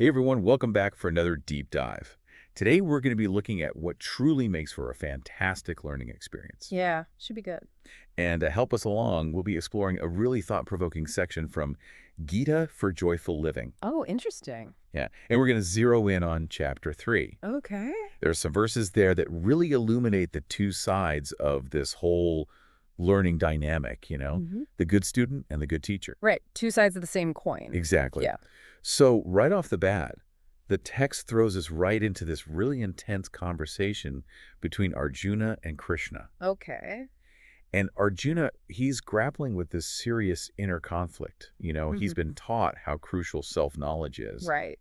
Hey everyone, welcome back for another deep dive. Today we're going to be looking at what truly makes for a fantastic learning experience. Yeah, should be good. And to help us along, we'll be exploring a really thought-provoking section from Gita for Joyful Living. Oh, interesting. Yeah, and we're going to zero in on chapter 3. Okay. There are some verses there that really illuminate the two sides of this whole learning dynamic, the good student and the good teacher. Right. Two sides of the same coin. Exactly. Yeah. So right off the bat, the text throws us right into this really intense conversation between Arjuna and Krishna. Okay. And Arjuna, he's grappling with this serious inner conflict. He's been taught how crucial self-knowledge is. Right.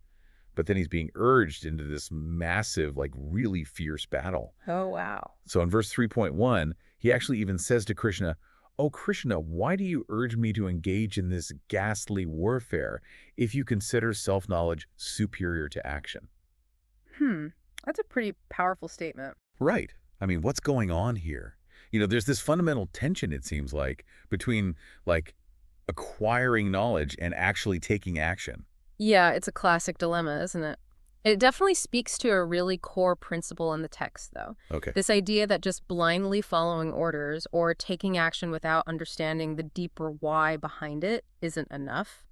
But then he's being urged into this massive, really fierce battle. Oh, wow. So in verse 3.1, he actually even says to Krishna, "Oh, Krishna, why do you urge me to engage in this ghastly warfare if you consider self-knowledge superior to action?" That's a pretty powerful statement. Right. I mean, what's going on here? There's this fundamental tension, it seems like, between, acquiring knowledge and actually taking action. Yeah, it's a classic dilemma, isn't it? It definitely speaks to a really core principle in the text, though. Okay. This idea that just blindly following orders or taking action without understanding the deeper why behind it isn't enough.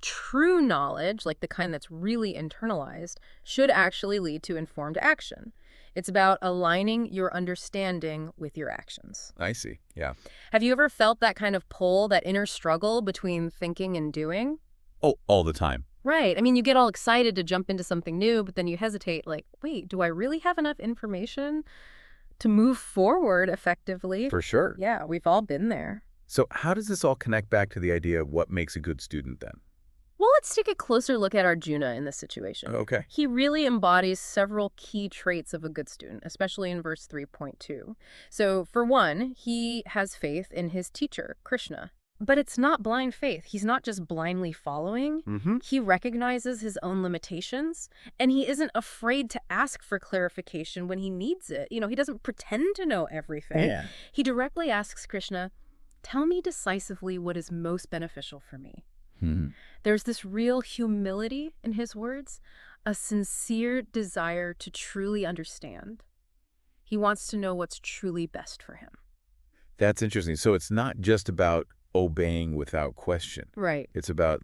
True knowledge, like the kind that's really internalized, should actually lead to informed action. It's about aligning your understanding with your actions. I see. Yeah. Have you ever felt that kind of pull, that inner struggle between thinking and doing? Oh, all the time. Right. I mean, you get all excited to jump into something new, but then you hesitate, wait, do I really have enough information to move forward effectively? For sure. Yeah, we've all been there. So how does this all connect back to the idea of what makes a good student then? Well, let's take a closer look at Arjuna in this situation. Okay. He really embodies several key traits of a good student, especially in verse 3.2. So, for one, he has faith in his teacher, Krishna. But it's not blind faith. He's not just blindly following. He recognizes his own limitations, and he isn't afraid to ask for clarification when he needs it. He doesn't pretend to know everything. Yeah. He directly asks Krishna, "Tell me decisively what is most beneficial for me." There's this real humility in his words, a sincere desire to truly understand. He wants to know what's truly best for him. That's interesting. So it's not just about obeying without question. Right. It's about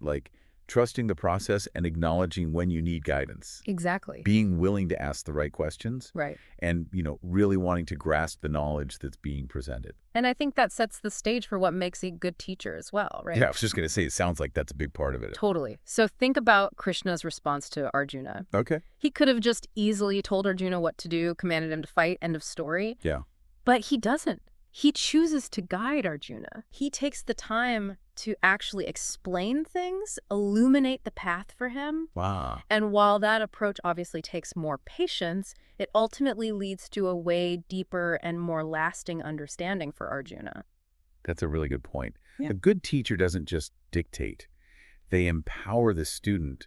trusting the process and acknowledging when you need guidance. Exactly. Being willing to ask the right questions. Right. And, really wanting to grasp the knowledge that's being presented. And I think that sets the stage for what makes a good teacher as well, right? Yeah, I was just going to say, it sounds like that's a big part of it. Totally. So think about Krishna's response to Arjuna. Okay. He could have just easily told Arjuna what to do, commanded him to fight, end of story. Yeah. But he doesn't. He chooses to guide Arjuna. He takes the time to actually explain things, illuminate the path for him. Wow. And while that approach obviously takes more patience, it ultimately leads to a way deeper and more lasting understanding for Arjuna. That's a really good point. Yeah. A good teacher doesn't just dictate. They empower the student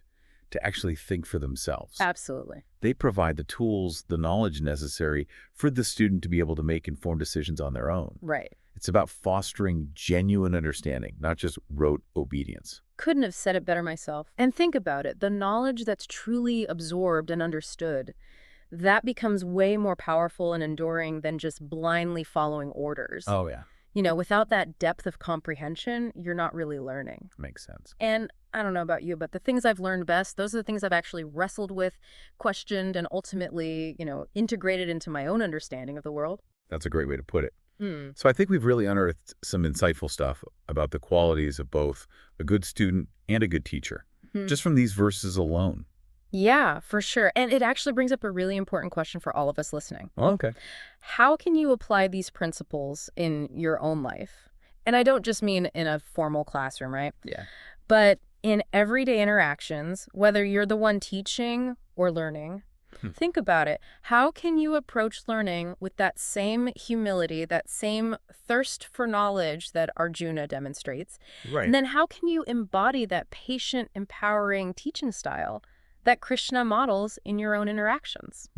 to actually think for themselves. Absolutely. They provide the tools, the knowledge necessary for the student to be able to make informed decisions on their own. Right. It's about fostering genuine understanding, not just rote obedience. Couldn't have said it better myself. And think about it. The knowledge that's truly absorbed and understood, that becomes way more powerful and enduring than just blindly following orders. Oh, yeah. Without that depth of comprehension, you're not really learning. Makes sense. And I don't know about you, but the things I've learned best, those are the things I've actually wrestled with, questioned, and ultimately, integrated into my own understanding of the world. That's a great way to put it. So I think we've really unearthed some insightful stuff about the qualities of both a good student and a good teacher, just from these verses alone. Yeah, for sure. And it actually brings up a really important question for all of us listening. Oh, okay. How can you apply these principles in your own life? And I don't just mean in a formal classroom, right? Yeah. But in everyday interactions, whether you're the one teaching or learning, think about it. How can you approach learning with that same humility, that same thirst for knowledge that Arjuna demonstrates? Right. And then how can you embody that patient, empowering teaching style that Krishna models in your own interactions?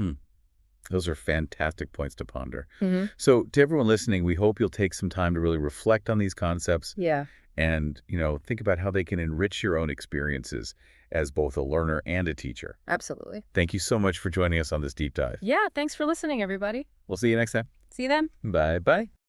Those are fantastic points to ponder. So to everyone listening, we hope you'll take some time to really reflect on these concepts. Yeah. And, think about how they can enrich your own experiences as both a learner and a teacher. Absolutely. Thank you so much for joining us on this deep dive. Yeah, thanks for listening, everybody. We'll see you next time. See you then. Bye-bye.